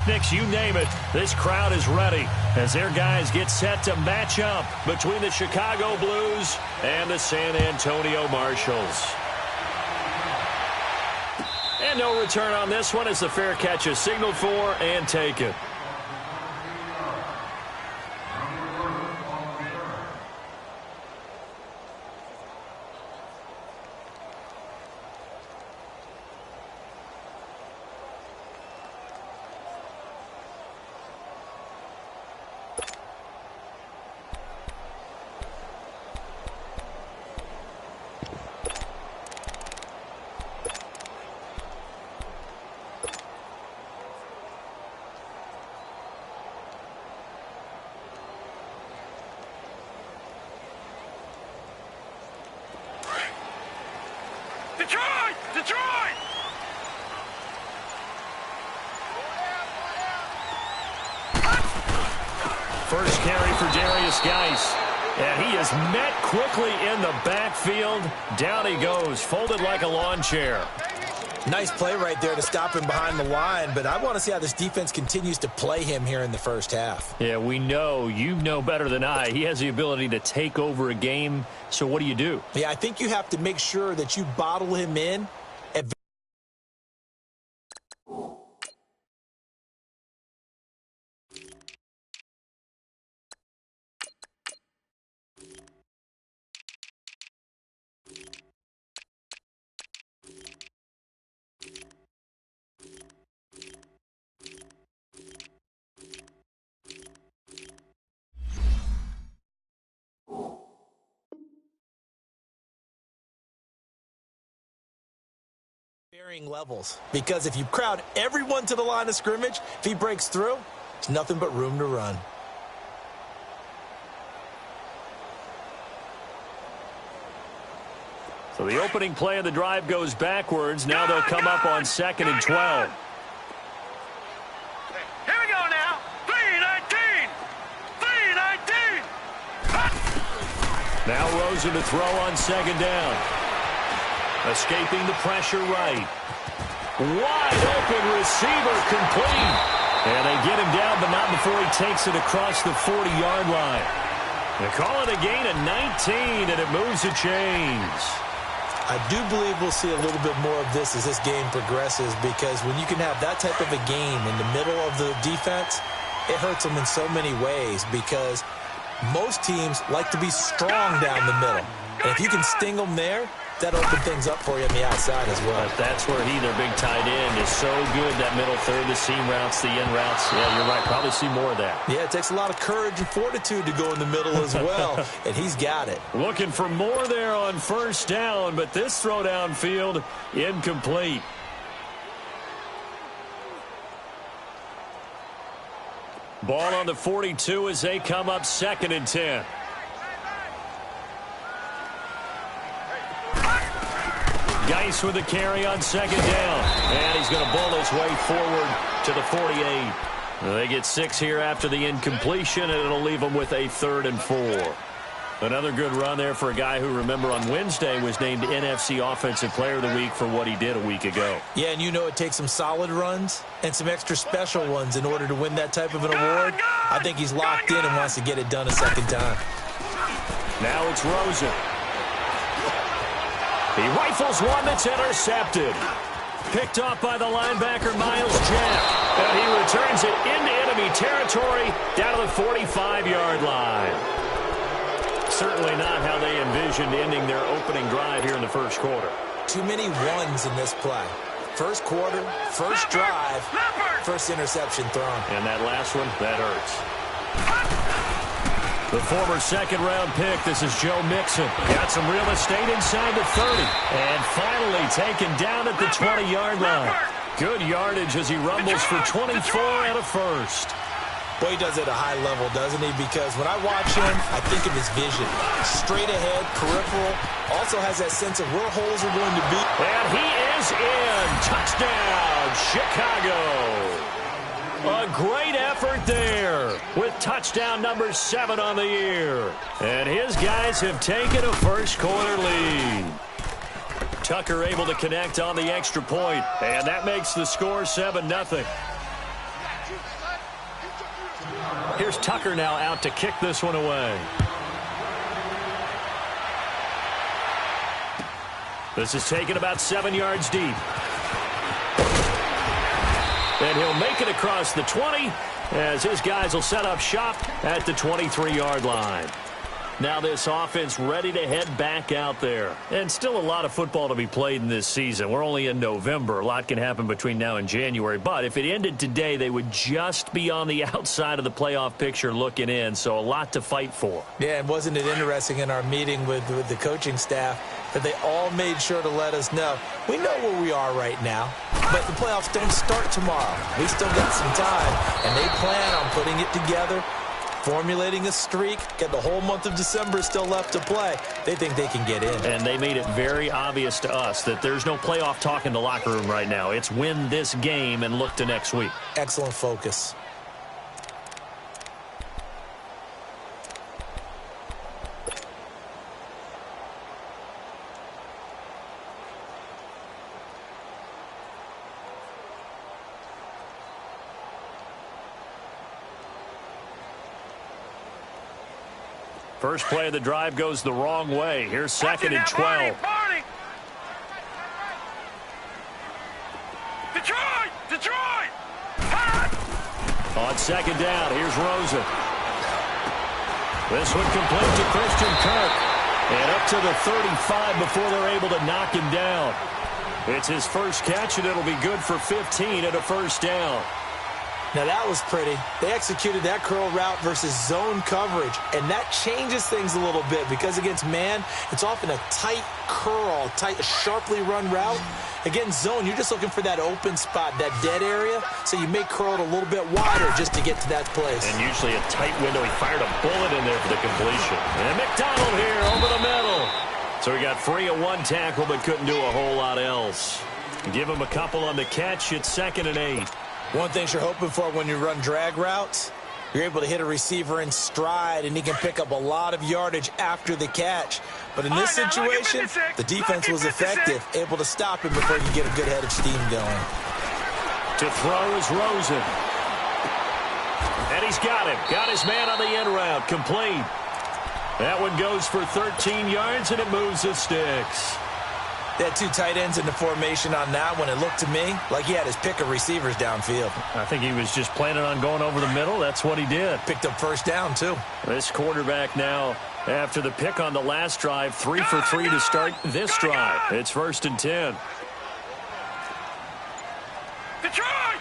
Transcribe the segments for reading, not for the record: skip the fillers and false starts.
picnics, you name it. This crowd is ready as their guys get set to match up between the Chicago Blues and the San Antonio Marshals. And no return on this one as the fair catch is signaled for and taken. Detroit! First carry for Darius Geis. And he is met quickly in the backfield. Down he goes, folded like a lawn chair. Nice play right there to stop him behind the line, but I want to see how this defense continues to play him here in the first half. Yeah, we know. You know better than I. He has the ability to take over a game, so what do? Yeah, I think you have to make sure that you bottle him in. Varying levels, because if you crowd everyone to the line of scrimmage, if he breaks through, there's nothing but room to run. So the opening play of the drive goes backwards. Now they'll come up on 2nd and 12. Here we go now. 3-19. 3-19. Now Rosen to throw on 2nd down. Escaping the pressure right. Wide open receiver complete. And they get him down, but not before he takes it across the 40-yard line. They call it a gain of 19, and it moves the chains. I do believe we'll see a little bit more of this as this game progresses, because when you can have that type of a game in the middle of the defense, it hurts them in so many ways, because most teams like to be strong down the middle. And if you can sting them there, that opens things up for you on the outside as well. But that's where their big tight end, is so good, that middle third, the seam routes, the in routes. Yeah, you're right. Probably see more of that. Yeah, it takes a lot of courage and fortitude to go in the middle as well, and he's got it. Looking for more there on 1st down, but this throw downfield incomplete. Ball on the 42 as they come up 2nd and 10. Geis with the carry on 2nd down. And he's going to ball his way forward to the 48. They get 6 here after the incompletion, and it'll leave them with a 3rd and 4. Another good run there for a guy who, remember, on Wednesday was named NFC Offensive Player of the Week for what he did a week ago. Yeah, and you know it takes some solid runs and some extra special ones in order to win that type of an award. I think he's locked in and wants to get it done a 2nd time. Now it's Rosen. He rifles one that's intercepted. Picked off by the linebacker, Myles Jack. And he returns it into enemy territory down to the 45-yard line. Certainly not how they envisioned ending their opening drive here in the 1st quarter. Too many ones in this play. 1st quarter, 1st drive, 1st interception thrown. And that last one, that hurts. The former 2nd-round pick, this is Joe Mixon. Got some real estate inside the 30. And finally taken down at the 20-yard line. Good yardage as he rumbles for 24 and a 1st. Boy, he does it at a high level, doesn't he? Because when I watch him, I think of his vision. Straight ahead, peripheral. Also has that sense of where holes are going to be. And he is in. Touchdown, Chicago. A great effort there with touchdown number 7 on the year. And his guys have taken a 1st quarter lead. Tucker able to connect on the extra point, and that makes the score 7-0. Here's Tucker now out to kick this one away. This is taken about 7 yards deep. And he'll make it across the 20 as his guys will set up shop at the 23-yard line. Now this offense ready to head back out there. And still a lot of football to be played in this season. We're only in November. A lot can happen between now and January. But if it ended today, they would just be on the outside of the playoff picture looking in. So a lot to fight for. Yeah, and wasn't it interesting in our meeting with the coaching staff that they all made sure to let us know, we know where we are right now, but the playoffs don't start tomorrow. We still got some time, and they plan on putting it together, formulating a streak, get the whole month of December still left to play. They think they can get in. And they made it very obvious to us that there's no playoff talk in the locker room right now. It's win this game and look to next week. Excellent focus. First play of the drive goes the wrong way. Here's 2nd and 12. Detroit! On 2nd down, here's Rosen. This one complete to Christian Kirk. And up to the 35 before they're able to knock him down. It's his first catch, and it'll be good for 15 and a first down. Now that was pretty. They executed that curl route versus zone coverage, and that changes things a little bit because against man, it's often a tight curl, sharply run route. Against zone, you're just looking for that open spot, that dead area, so you may curl it a little bit wider just to get to that place. And usually a tight window. He fired a bullet in there for the completion. And McDonald here over the middle. So he got free of one tackle but couldn't do a whole lot else. Give him a couple on the catch. It's 2nd and 8. One thing you're hoping for when you run drag routes, you're able to hit a receiver in stride, and he can pick up a lot of yardage after the catch. But in this situation, the defense was effective, able to stop him before you get a good head of steam going. To throw is Rosen. And he's got him. Got his man on the end route. Complete. That one goes for 13 yards, and it moves the sticks. They had two tight ends in the formation on that one. It looked to me like he had his pick of receivers downfield. I think he was just planning on going over the middle. That's what he did. Picked up first down, too. This quarterback now, after the pick on the last drive, 3 for 3 to start this drive. It's 1st and 10. Detroit!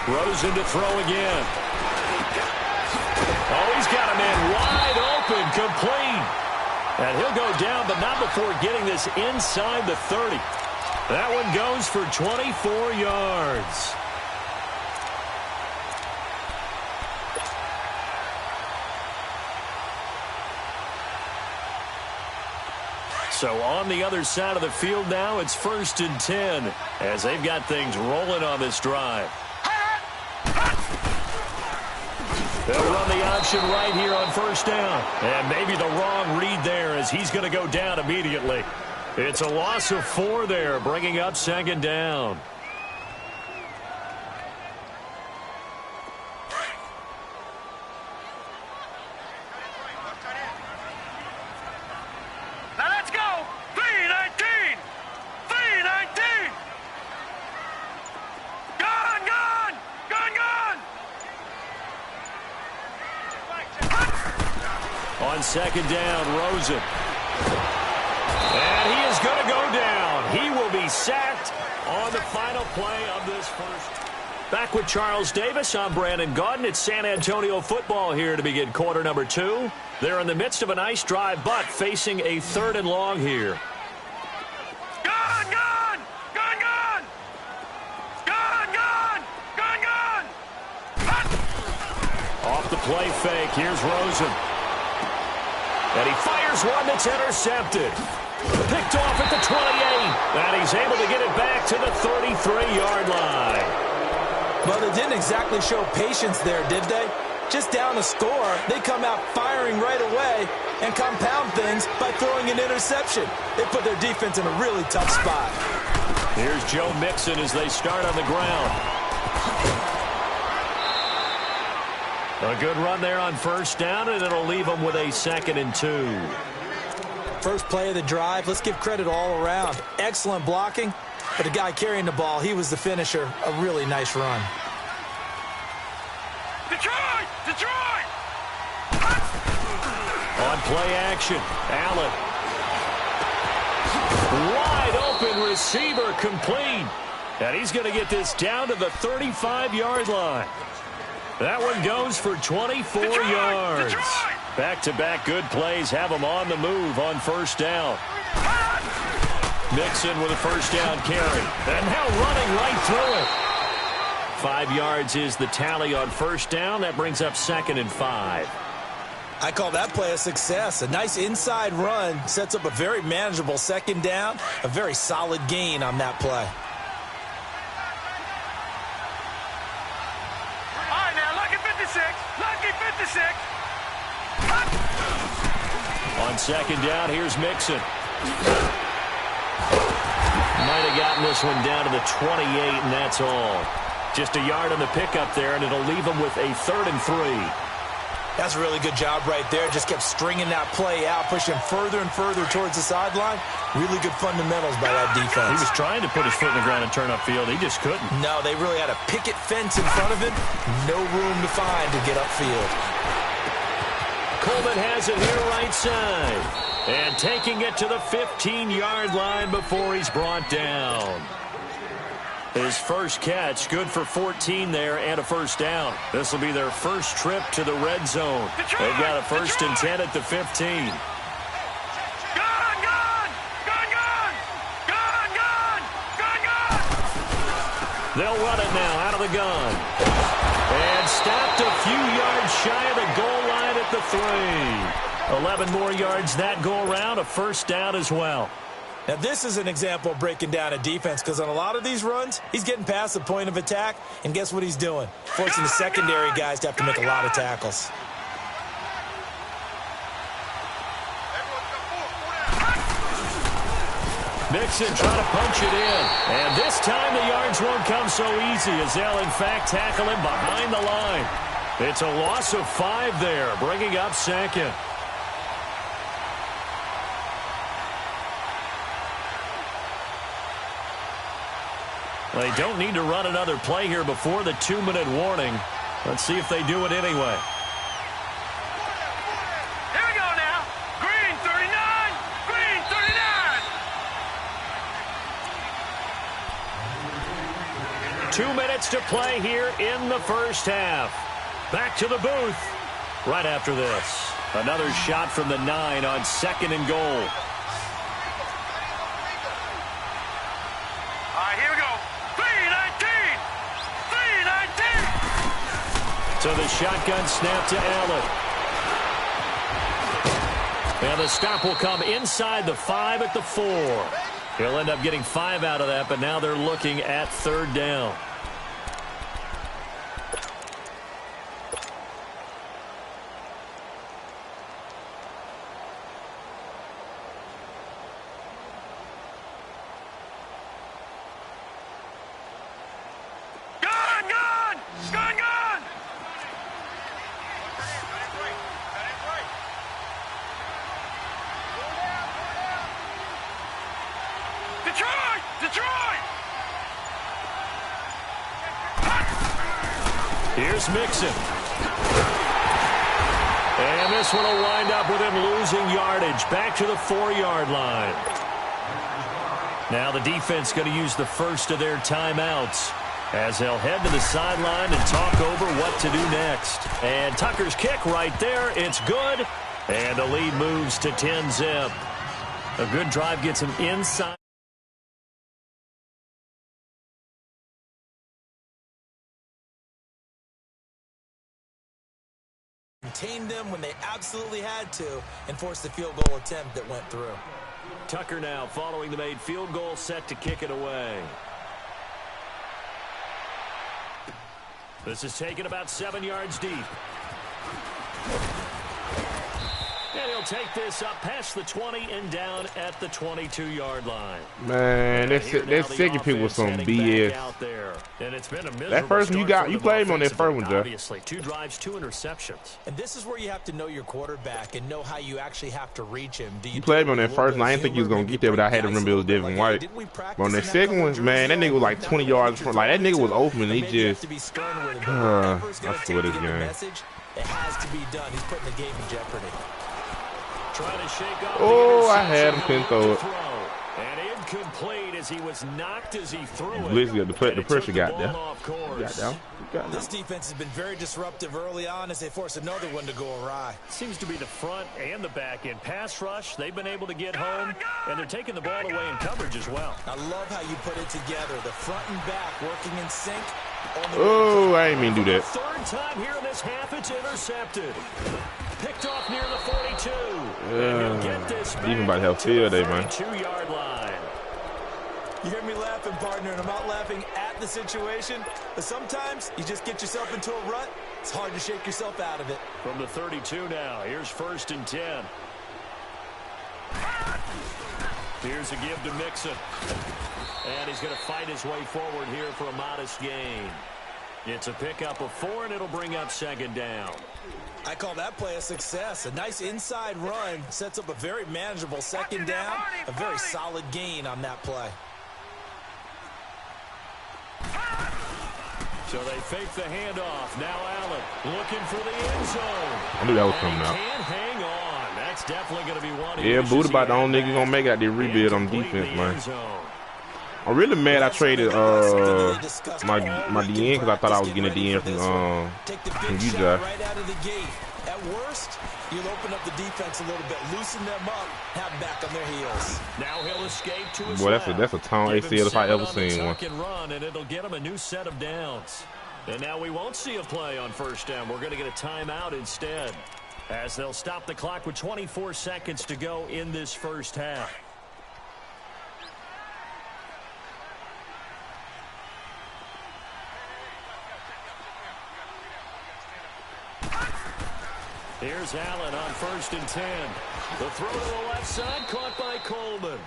Rosen to throw again. Oh, he's got a man wide open, complete. And he'll go down, but not before getting this inside the 30. That one goes for 24 yards. So on the other side of the field now, it's 1st and 10 as they've got things rolling on this drive. They'll run the option right here on 1st down. And maybe the wrong read there as he's going to go down immediately. It's a loss of 4 there, bringing up 2nd down. Now let's go! 3-19! 3-19! Gone! On 2nd down, Rosen. And he is going to go down. He will be sacked on the final play of this first. Back with Charles Davis, I'm Brandon Gaudin. It's San Antonio football here to begin quarter number 2. They're in the midst of a nice drive, but facing a 3rd and long here. Off the play fake, here's Rosen. And he fires one that's intercepted. Picked off at the 28. And he's able to get it back to the 33-yard line. Well, they didn't exactly show patience there, did they? Just down a score, they come out firing right away and compound things by throwing an interception. They put their defense in a really tough spot. Here's Joe Mixon as they start on the ground. A good run there on first down, and it'll leave them with a 2nd and 2. First play of the drive, let's give credit all around. Excellent blocking, but the guy carrying the ball, he was the finisher. A really nice run. Detroit! Detroit! On play action, Allen. Wide open receiver complete. And he's going to get this down to the 35-yard line. That one goes for 24 yards. Back-to-back good plays have him on the move on first down. Mixon with a first down carry. And now running right through it. 5 yards is the tally on first down. That brings up 2nd and 5. I call that play a success. A nice inside run sets up a very manageable 2nd down. A very solid gain on that play. All right, now, lucky 56. Lucky 56. On 2nd down, here's Mixon. Might have gotten this one down to the 28, and that's all. Just a yard on the pickup there, and it'll leave him with a 3rd and 3. That's a really good job right there. Just kept stringing that play out, pushing further and further towards the sideline. Really good fundamentals by that defense. He was trying to put his foot in the ground and turn upfield. He just couldn't. No, they really had a picket fence in front of him. No room to find to get upfield. Coleman has it here right side. And taking it to the 15-yard line before he's brought down. His first catch, good for 14 there and a first down. This will be their first trip to the red zone. They've got a 1st and 10 at the 15. They'll run it now out of the gun. And stopped a few yards shy of the goal line at the 3. 11 more yards that go around, a first down as well. Now, this is an example of breaking down a defense because on a lot of these runs, he's getting past the point of attack, and guess what he's doing? Forcing the secondary guys to have to make a lot of tackles. Mixon trying to punch it in. And this time the yards won't come so easy as they'll, in fact, tackle him behind the line. It's a loss of 5 there, bringing up 2nd. They don't need to run another play here before the 2-minute warning. Let's see if they do it anyway. Here we go now. Green 39. Green 39. 2 minutes to play here in the first half. Back to the booth right after this. Another shot from the 9 on 2nd and goal. So the shotgun snap to Allen. And the stop will come inside the 5 at the 4. He'll end up getting 5 out of that, but now they're looking at 3rd down. Here's Mixon. And this one will wind up with him losing yardage. Back to the 4-yard line. Now the defense going to use the first of their timeouts as they'll head to the sideline and talk over what to do next. And Tucker's kick right there. It's good. And the lead moves to 10-zip. A good drive gets him inside. Contained them when they absolutely had to and forced the field goal attempt that went through. Tucker now following the made field goal, set to kick it away. This is taken about 7 yards deep. And he'll take this up past the 20 and down at the 22-yard line. Man, that second pick was some BS. And it's been a that first one you played him on that first one, Jeff. Obviously, 2 drives, 2 interceptions. And this is where you have to know your quarterback and know how you actually have to reach him. You played him on that first one. I didn't think he was going to get there, but I had to remember it was Devin White. But on that second one, man, that nigga was like 20 yards from. Like, that nigga was open, and he just. I swear this game. It has to be done. He's putting the game in jeopardy. Trying to shake off I had him, couldn't throw it. And incomplete as he was knocked as he threw it. Blitz got the pressure got there. This defense has been very disruptive early on as they force another one to go awry. Seems to be the front and the back end. Pass rush, they've been able to get home, and they're taking the ball away in coverage as well. I love how you put it together. The front and back working in sync. Oh, I didn't mean to do that. Third time here in this half, it's intercepted. Picked off near the 42. And he'll get this back even about to have field day, man. 32-yard line. You hear me laughing, partner, and I'm not laughing at the situation. But sometimes you just get yourself into a rut. It's hard to shake yourself out of it. From the 32 now, here's 1st and 10. Here's a give to Mixon. And he's going to fight his way forward here for a modest gain. It's a pickup of 4, and it'll bring up 2nd down. I call that play a success. A nice inside run sets up a very manageable 2nd down. A very solid gain on that play. So they fake the handoff. Now Allen looking for the end zone. I knew that was coming out. Can't hang on. That's definitely going to be one. Yeah, Buddha about the only nigga gonna make out the rebuild on defense, man. I'm really mad I traded my DN because I thought I was getting a DN from you, Josh. Right out of the gate. At worst, you'll open up the defense a little bit, loosen them up, have back on their heels. Now he'll escape to his Boy, that's a tall ACL if I ever seen one. And run, and it'll get him a new set of downs. And now we won't see a play on 1st down. We're going to get a timeout instead, as they'll stop the clock with 24 seconds to go in this first half. Here's Allen on 1st and 10. The throw to the left side, caught by Coleman.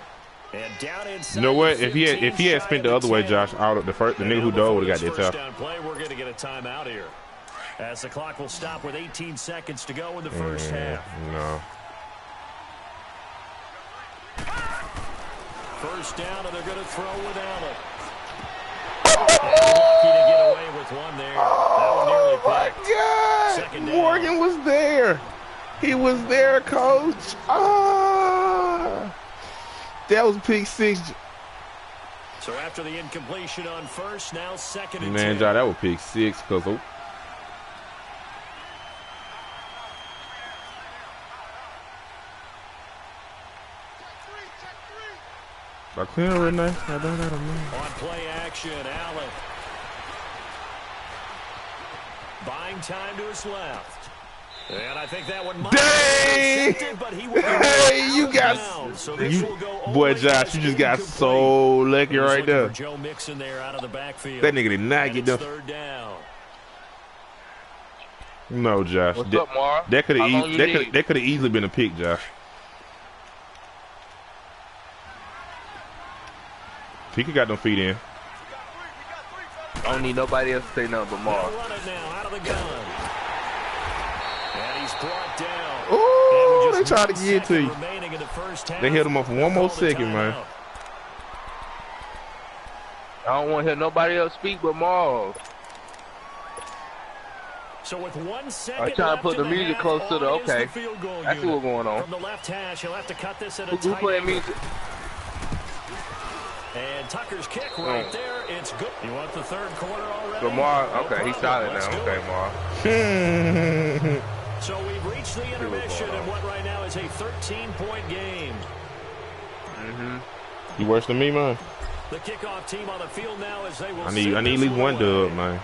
And down inside. You know what? If he had spent the other way, Josh, out of the nigga who dove would have got that tough. Play, we're going to get a timeout here, as the clock will stop with 18 seconds to go in the first half. No. 1st down, and they're going to throw with Allen. And lucky to get away with one there. That one nearly picked. God, Morgan was there. He was there, coach. That was pick 6. So after the incompletion on 1st, now 2nd and 10. Man, Josh, that was pick 6 because I clear right now. I don't know. On play action, Allen. Buying time to his left. And I think that one might be intercepted, but he will you got down. So boy, Josh, you just got so lucky right there. Joe Mixon there out of the backfield. That nigga did not get them. 3rd down. No, Josh. What's up, Mar? That could have easily been a pick, Josh. He could got them feet in. I don't need nobody else to say nothing but Mar. Run it now out of the gun. And he's brought down. Oh, they tried to get to you. They hit him up for one more second, man. I don't want to hear nobody else speak but Mar. So with 1 second I'm trying to put the music close to the okay. I see what's going on. From the left hash, he'll have to cut this at a Who playing music? And Tucker's kick right there. It's good. You want the 3rd quarter already? Lamar, okay, he's solid now. Okay, Mar. So we've reached the intermission in what right now is a 13-point game. You worse than me, man. The kickoff team on the field now as they will. I need at least one dub, man.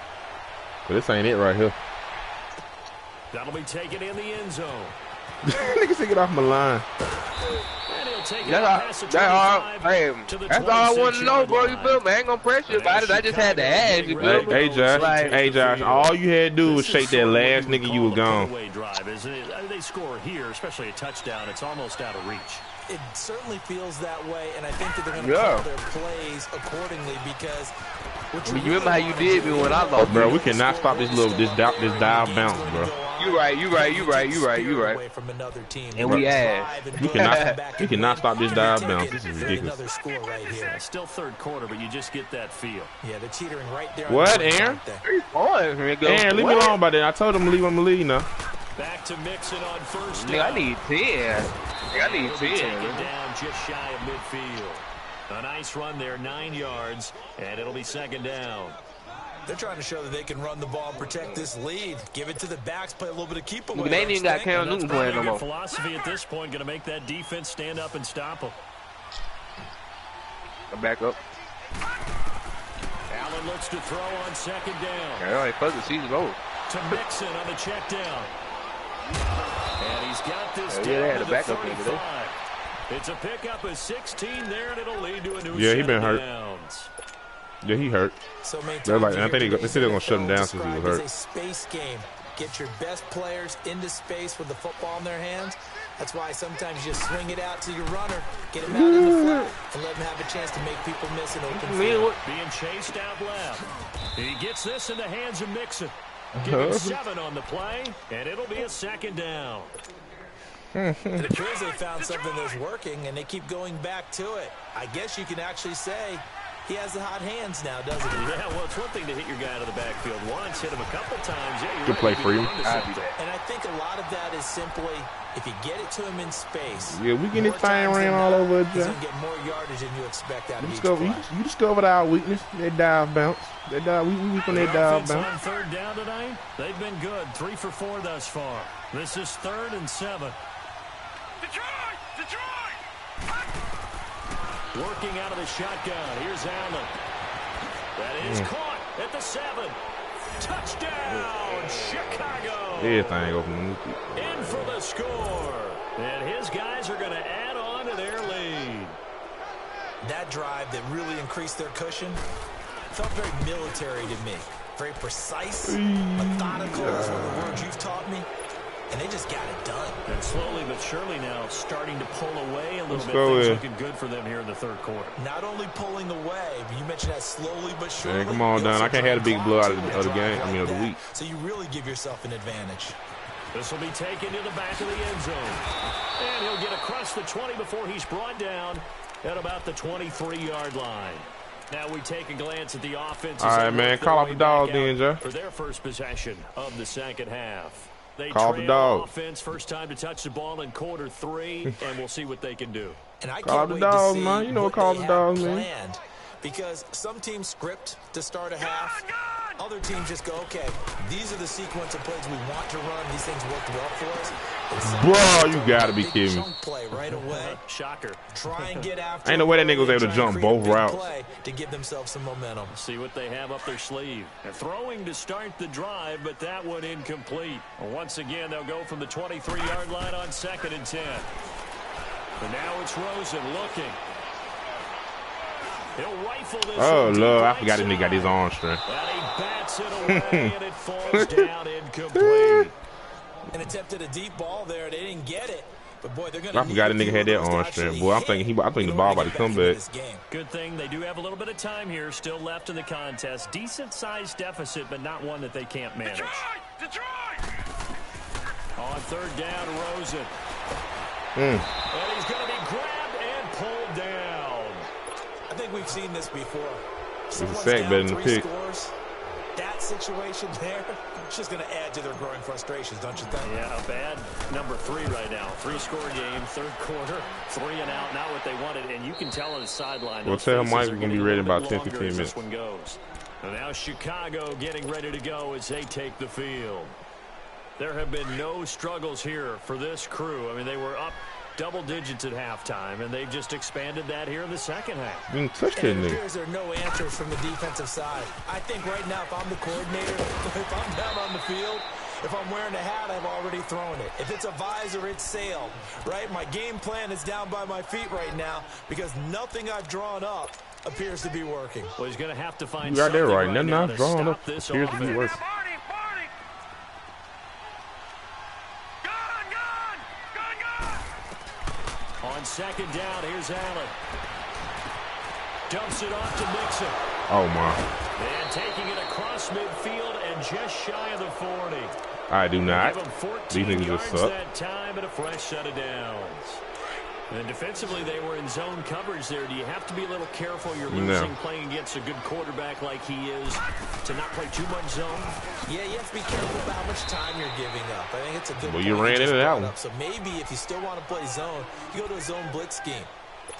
But this ain't it right here. That'll be taken in the end zone. Niggas take it off my line. And he'll taking it past the 25 to the 26. That's all I want to know, bro. You feel me? I ain't gonna press you about it. I just had to ask. You feel me? Hey, Josh, all you had to do was shake that last nigga, you were gone. Drive, isn't it? They score here, especially a touchdown. It's almost out of reach. It certainly feels that way, and I think that they're going to call their plays accordingly because. You remember how you did me when I lost, bro? We cannot stop this dive bounce, bro. You right. And we ass. We cannot stop this dive bounce. This is ridiculous. Still third quarter, but you just get that feel. Yeah, they're teetering right there. What, Aaron? Aaron, leave me alone about that. I told him to leave. I'm gonna leave now. Back to Mixon on first down. I need 10. I need 10. Down just shy of midfield. A nice run there, 9 yards, and it'll be second down. They're trying to show that they can run the ball and protect this lead. Give it to the backs, play a little bit of keep away. They ain't even got Cam Newton playing no more. Philosophy at this point, going to make that defense stand up and stop them. Back up. Allen looks to throw on second down. All right, the season's over. To Mixon on the check down. And he's got this down they had to a the backup 35. It's a pickup of 16 there, and it'll lead to a new he been hurt. Downs. Yeah, he hurt. So they're like, I think they said they're gonna shut him down since he was hurt. It's a space game. Get your best players into space with the football in their hands. That's why sometimes you just swing it out to your runner, get him out in the flat, and let him have a chance to make people miss an open field. Being chased out left. He gets this in the hands of Mixon. Give him 7 on the play, and it'll be a second down. It appears they found something that's working, and they keep going back to it. I guess you can actually say he has the hot hands now, doesn't he? Yeah, well, it's one thing to hit your guy out of the backfield once, hit him a couple times. Yeah, good play for you. And I think a lot of that is simply if you get it to him in space. Yeah, we get his thing ran all over. He's going to get more yardage than you expect out of each play. You discovered our weakness. That dive bounce. That dive, we weak on that dive bounce. On third down tonight, they've been good. 3 for 4 thus far. This is 3rd and 7. Detroit! Working out of the shotgun. Here's Allen. That is caught at the 7. Touchdown, Chicago. Everything open. In for the score. And his guys are going to add on to their lead. That drive that really increased their cushion felt very military to me. Very precise, methodical is one of the words you've taught me. And they just got it done. And slowly but surely now starting to pull away a little bit. Things looking good for them here in the third quarter. Not only pulling away, but you mentioned that slowly but surely. Man, come on, Don. I can't have a big blow out of the game. I mean, of the week. So you really give yourself an advantage. This will be taken to the back of the end zone. And he'll get across the 20 before he's brought down at about the 23-yard line. Now we take a glance at the offense. All right, man. Call off the dogs then, Joe. For their first possession of the second half. They call the dog. Offense, first time to touch the ball in quarter 3, and we'll see what they can do. And I call can't the wait dogs, to see man. You know what call the dogs, man. Because some teams script to start a half. Other teams just go, okay, these are the sequence of plays we want to run. These things worked well for us. Bro, you gotta be kidding me. Play right away. Shocker. Try and get after. Ain't no way that nigga was able to jump both routes. To give themselves some momentum. See what they have up their sleeve. And throwing to start the drive, but that one incomplete. Once again, they'll go from the 23-yard line on 2nd and 10. But now it's Rosen looking. He'll rifle this. Oh, Lord, I forgot this nigga got his arm strength. And he bats it away, and it falls down incomplete. And attempted a deep ball there. They didn't get it. But boy, they're gonna. I forgot the nigga had that arm strength. Boy, I think the ball about to come back. Good thing they do have a little bit of time here still left in the contest. Decent-sized deficit, but not one that they can't manage. Detroit! On third down, Rosen. And he's going to be grabbed and pulled down. I think we've seen this before. It's a sack better than the pick. That situation there, it's just going to add to their growing frustrations, don't you think? Yeah, a bad number 3 right now. 3-score game, third quarter, 3 and out, not what they wanted. And you can tell on the sideline. We'll tell Mike we're going to be ready in about 10-15 minutes. This one goes. And now Chicago getting ready to go as they take the field. There have been no struggles here for this crew. I mean, they were up double digits at halftime, and they've just expanded that here in the second half. And it appears there are no answers from the defensive side. I think right now, if I'm the coordinator, if I'm down on the field, If I'm wearing a hat, I've already thrown it. If it's a visor, it's sailed, right? My game plan is down by my feet right now because nothing I've drawn up appears to be working. Well, he's going to have to find you right there, right? Nothing I've drawn up appears to be working. On second down, here's Allen. Dumps it off to Mixon. Oh, my. And taking it across midfield and just shy of the 40. I do not. Give him 14 These niggas yards just suck. that time and a fresh set of downs. And defensively, they were in zone coverage there. Do you have to be a little careful? You're losing playing against a good quarterback like he is to not play too much zone? Yeah, you have to be careful about how much time you're giving up. I think it's a good point. You ran into that one. So maybe if you still want to play zone, you go to a zone blitz scheme.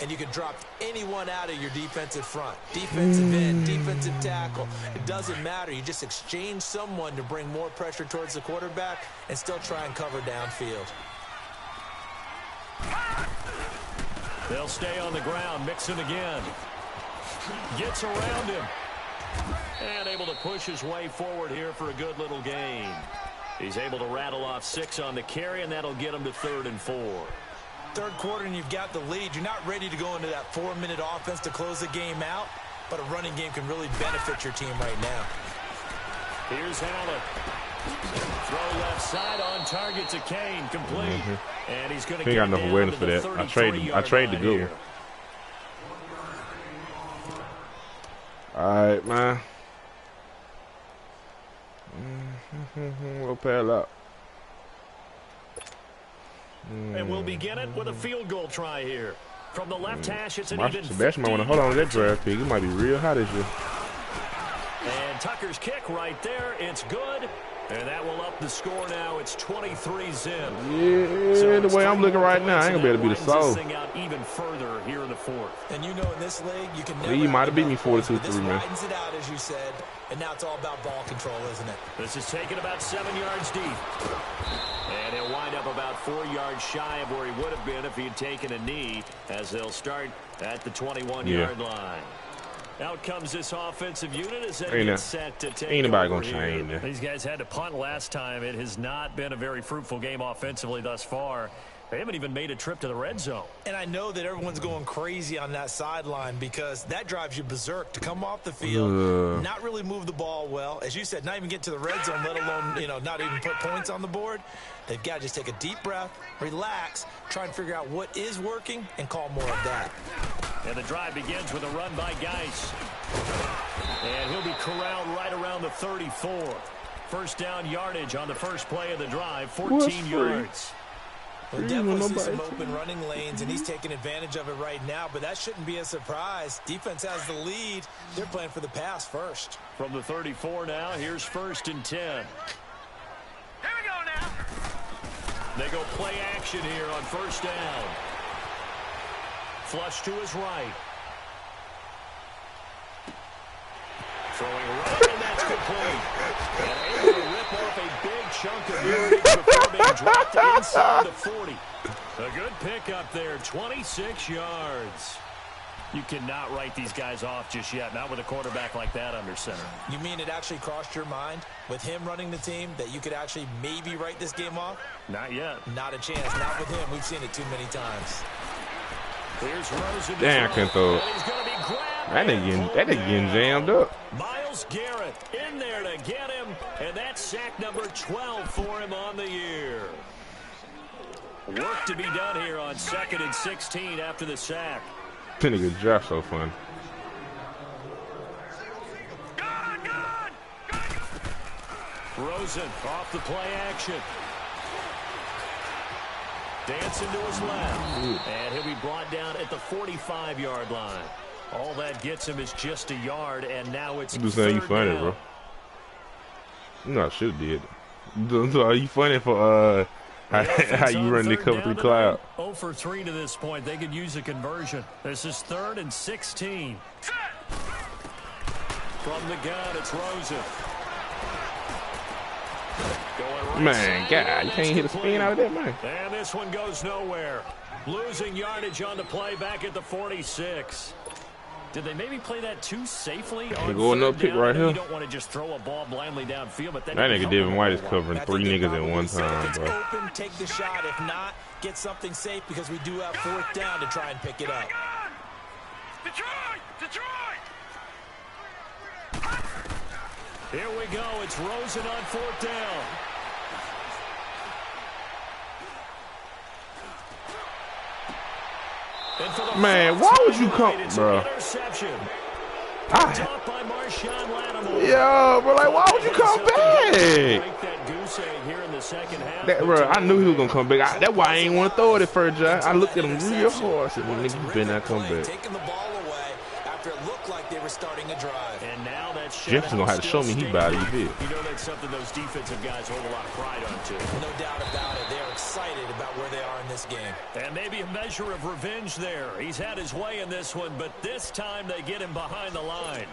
And you can drop anyone out of your defensive front. Defensive end, defensive tackle. It doesn't matter. You just exchange someone to bring more pressure towards the quarterback and still try and cover downfield. They'll stay on the ground. Mixon again. Gets around him. And able to push his way forward here for a good little gain. He's able to rattle off 6 on the carry, and that'll get him to 3rd and 4. Third quarter and you've got the lead. You're not ready to go into that 4-minute offense to close the game out, but a running game can really benefit your team right now. Here's Allen. Throw left side on target to Kane. Complete. And he's going to get got enough awareness for that. I trade the good one. All right, man. We'll pair up. And we'll begin it with a field goal try here. From the left hash, it's an even 15. Sebastian might want to hold on to that draft pick. It might be real hot this year. And Tucker's kick right there. It's good. And that will up the score now. It's 23-zip. Yeah, so the way I'm looking right now, I ain't gonna be able to beat the soul. Out even further here in the 4th. And you know in this league, you can never. You might have beat me 42-3, man. Widens it out, as you said, and now it's all about ball control, isn't it? This is taken about 7 yards deep. And he'll wind up about 4 yards shy of where he would have been if he had taken a knee, as they'll start at the 21-yard line. Out comes this offensive unit as they get set to take ain't nobody gonna here. change. These guys had to punt last time. It has not been a very fruitful game offensively thus far. They haven't even made a trip to the red zone. And I know that everyone's going crazy on that sideline because that drives you berserk to come off the field, not really move the ball well. As you said, not even get to the red zone, let alone, not even put points on the board. They've got to just take a deep breath, relax, try and figure out what is working, and call more of that. And the drive begins with a run by Geis. And he'll be corralled right around the 34. First down yardage on the first play of the drive, 14 yards. We'll definitely see some open running lanes, and he's taking advantage of it right now, but that shouldn't be a surprise. Defense has the lead. They're playing for the pass first. From the 34 now, here's 1st and 10. Here we go now. They go play action here on 1st down. Flush to his right. Throwing right, and that's complete. And able to rip off a big chunk of yardage before being dropped inside the 40. A good pickup there, 26 yards. You cannot write these guys off just yet, not with a quarterback like that under center. You mean it actually crossed your mind with him running the team that you could actually maybe write this game off? Not yet. Not a chance. Not with him. We've seen it too many times. Here's Rosen. Damn, I couldn't throw it. That nigga getting jammed up. Myles Garrett in there to get him, and that's sack number 12 for him on the year. Work to be done here on 2nd and 16 after the sack. That nigga draft so fun. Rosen off the play action. Dancing to his left. And he'll be brought down at the 45-yard line. All that gets him is just a yard, and now it's I'm saying you funny, bro. No, I should have did. Are you funny for how you run the cover 3 cloud? 0 for 3 to this point. They could use a conversion. This is 3rd and 16. From the gun, it's Rosen. Right, man, God, you can't hit a spin out of that, man. And this one goes nowhere. Losing yardage on the play back at the 46. Did they maybe play that too safely? They going up pick right here. You don't want to just throw a ball blindly downfield, but that nigga Devin White is covering 3 niggas at one time, bro. Open, take the shot. If not, get something safe because we do have 4th down to try and pick it up. Detroit! Here we go. It's Rosen on 4th down. Man, why would you come, bro? Yo, bro, like, why would you come back? That, bro, I knew he was gonna come back. That's why I ain't want to throw it at first, Jack. I looked at him real hard. I said, well, nigga, you better not come back. Taking the ball away after it looked like they were starting a drive. And now that's Jefferson gonna have to show me he bad. He did. You know that's something those defensive guys hold a lot of pride on too. No doubt about it. They're excited about where they are in this game. And maybe a measure of revenge there. He's had his way in this one, but this time they get him behind the line.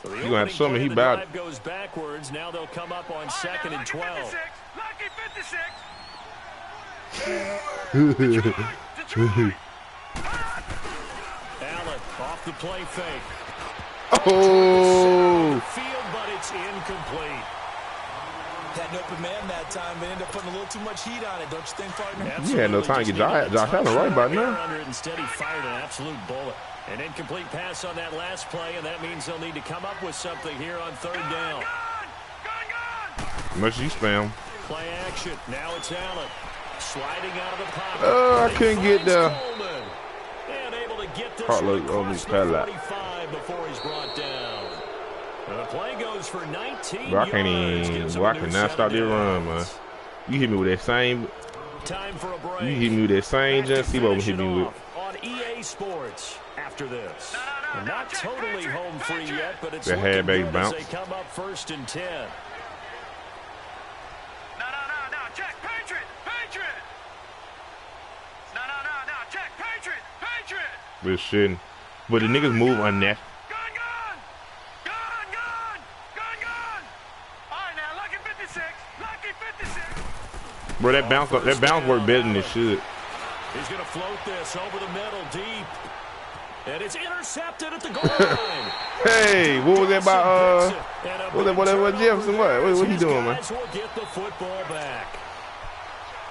So you gonna have to show me he bad. Goes backwards. Now they'll come up on 2nd and 12. Lucky 56. Allen off the play fake. Oh! Field, but it's incomplete. Had an open man that time, but ended up putting a little too much heat on it, don't you think, partner? You had no time to get Josh Allen right by now. Instead, he fired an absolute bullet. An incomplete pass on that last play, and that means they'll need to come up with something here on 3rd down. Much you spam. Play action. Now it's Allen. Sliding out of the pocket. I couldn't get there. And able to get this padlock. Before he's brought down. The play goes for 19 bro, I can't even. Bro, I cannot stop that run, man. You hit me with that same. Time for a break. You hit me with that same Just Steve hit me with. On EA Sports after this. Not totally home free yet, but it's the halfback bounce. They come up 1st and 10. No, check, Patriot. No, check, Patriot. This shit. But the niggas move on that. Gun. All right, now, lucky 56. Bro, that bounce worked better than it should. He's going to float this over the middle deep. And it's intercepted at the goal line. Hey, what was that about? What Jefferson? What he doing, man? Will get the football back.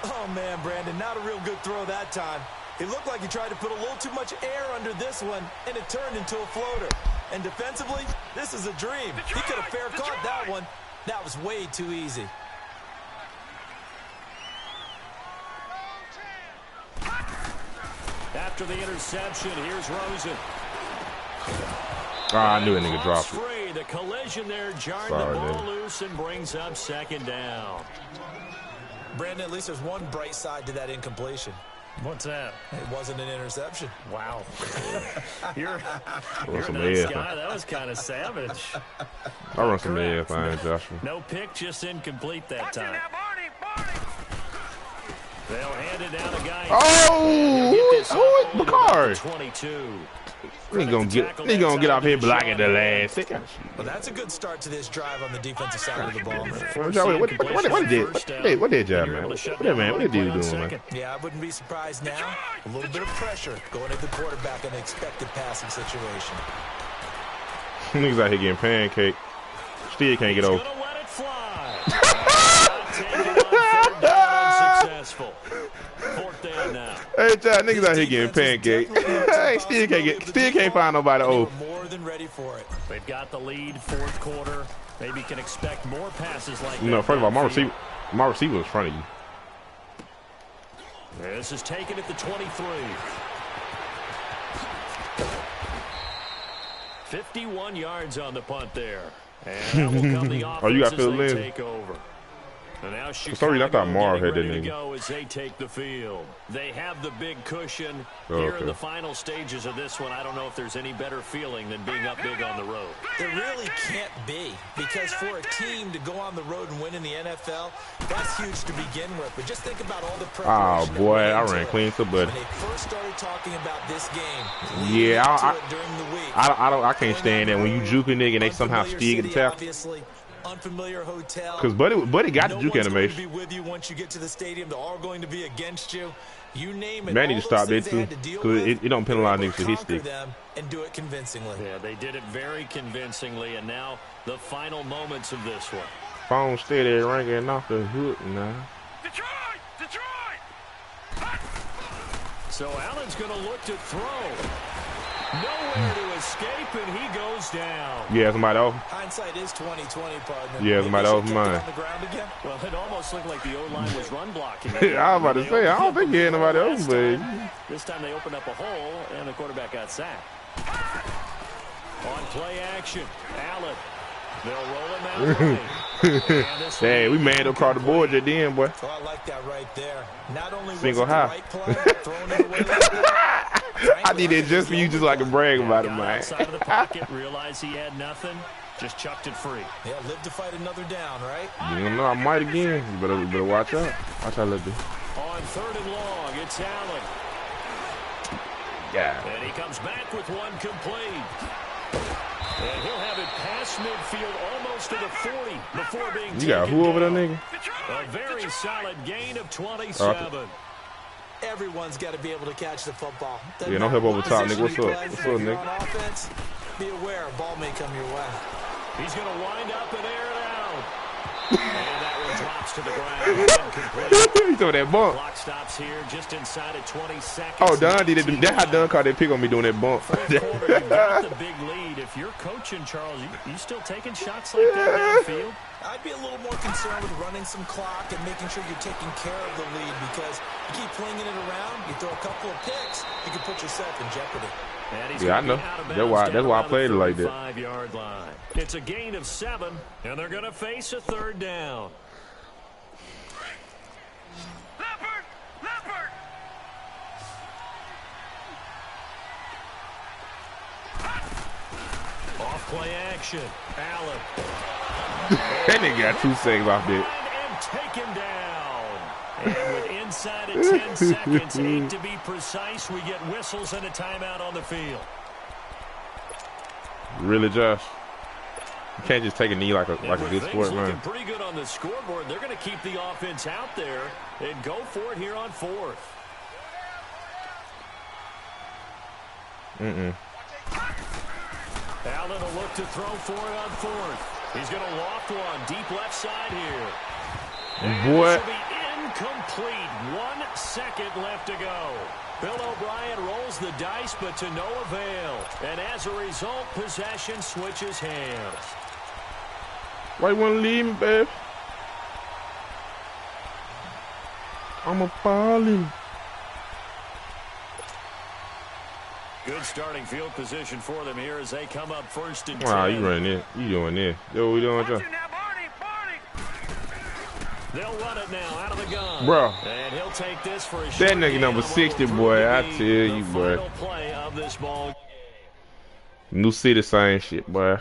Oh, man, Brandon, not a real good throw that time. It looked like he tried to put a little too much air under this one, and it turned into a floater. And defensively, this is a dream. He could have fair caught that one. That was way too easy. After the interception, here's Rosen. I knew a nigga dropped it. Free. The collision there jarred the ball loose and brings up 2nd down. Brandon, at least there's one bright side to that incompletion. What's that? It wasn't an interception. Wow. You're some a nice guy. That was kind of savage. I run some AF, I ain't Joshua. No pick, just incomplete that time. They'll hand it down a guy. Oh, who is Bakari? 22. He gonna get off here blocking the last second. Well, that's a good start to this drive on the defensive side of the ball. What did job, man? What did dude doing, man? Yeah, I wouldn't be surprised now. A little bit of pressure going at the quarterback in an expected passing situation. Niggas out here getting pancake. Still can't get over. Unsuccessful. 4th down now. Hey, John, niggas out here getting pancake. Hey, still can't find nobody open. More than ready for it. They've got the lead, 4th quarter. Maybe can expect more passes like that. No, first of all, my receiver was in front of you. This is taken at the 23. 51 yards on the punt there. And that will come the offense you got as Phil they Lynn. take over. And now Sorry, I thought Marv had that ready to nigga. go as they take the field. They have the big cushion Oh, here okay. in the final stages of this one. I don't know if there's any better feeling than being up big on the road. There really can't be, because for a team to go on the road and win in the NFL, that's huge to begin with. But just think about all the preparation. Oh boy, I ran clean to buddy. When they first started talking about this game, Yeah, during the week, I can't stand that when you juke a nigga and they somehow still get the tackle. Obviously, unfamiliar hotel. Because Buddy got the juke animation. Be with you once you get to the stadium. They're all going to be against you. You name it. Man, need to stop that too, because it don't penalize niggas for his stick. And do it convincingly. Yeah, they did it very convincingly, and now the final moments of this one. Phone steady ringing off the hook now. Detroit! So Allen's going to look to throw. Nowhere to escape, and he goes down. Yeah, somebody off. Hindsight is 20/20, partner. Yeah, somebody off mine. Well, it almost looked like the O-line was run blocking. I was about to say, I don't think he had nobody else, but this time they opened up a hole, and the quarterback got sacked. On play action, Allen. They'll roll him out of Hey, we manned across the board just then, boy. Oh, I like that right there. Not only single was it high. the right play, throwing it away like that. I did it just for you, just like a brag about it, man. Outside of the pocket, realized he had nothing, just chucked it free. Yeah, live to fight another down, right? You don't know, I might again. You better watch out. Watch out, little bit. On 3rd and long, it's Allen. Yeah. And he comes back with one complete. And he'll have it past midfield almost to the 40 before being taken. You got who over there, nigga? A very solid gain of 27. Everyone's got to be able to catch the football. Yeah, don't help over top, nigga. What's up? What's up, nigga? On offense, be aware, a ball may come your way. He's going to wind up and air it out. And that one drops to the ground. He threw that bump. Clock stops here just inside of 20 seconds. Oh, Don did it. That's how Don caught that pick on me doing that bump. Fourth quarter, you got the big lead. If you're coaching, Charles, you still taking shots like that downfield? I'd be a little more concerned with running some clock and making sure you're taking care of the lead, because you keep flinging it around, you throw a couple of picks, you can put yourself in jeopardy. Yeah, I know. That's why I played it like that. 5-yard line. It's a gain of 7, and they're going to face a 3rd down. Leopard! Off play action. Allen. That nigga got 2 seconds off that. And taken down. And with inside of 10 seconds, 8 to be precise, we get whistles and a timeout on the field. Really, Josh? You can't just take a knee like a good sport, man. Looking pretty good on the scoreboard. They're going to keep the offense out there and go for it here on 4th. Allen will look to throw for it on 4th. He's going to loft one deep left side here. What? This will be incomplete. 1 second left to go. Bill O'Brien rolls the dice, but to no avail. And as a result, possession switches hands. Why you want to leave me, babe? I'm a falling. Good starting field position for them here as they come up 1st and 10. Wow, you running it. You doing this. That's what we doing, Josh. They'll run it now out of the gun. Bro. And he'll take this for a that nigga number 60, boy. I tell you, boy. Final play of this ball. New City, same shit, boy.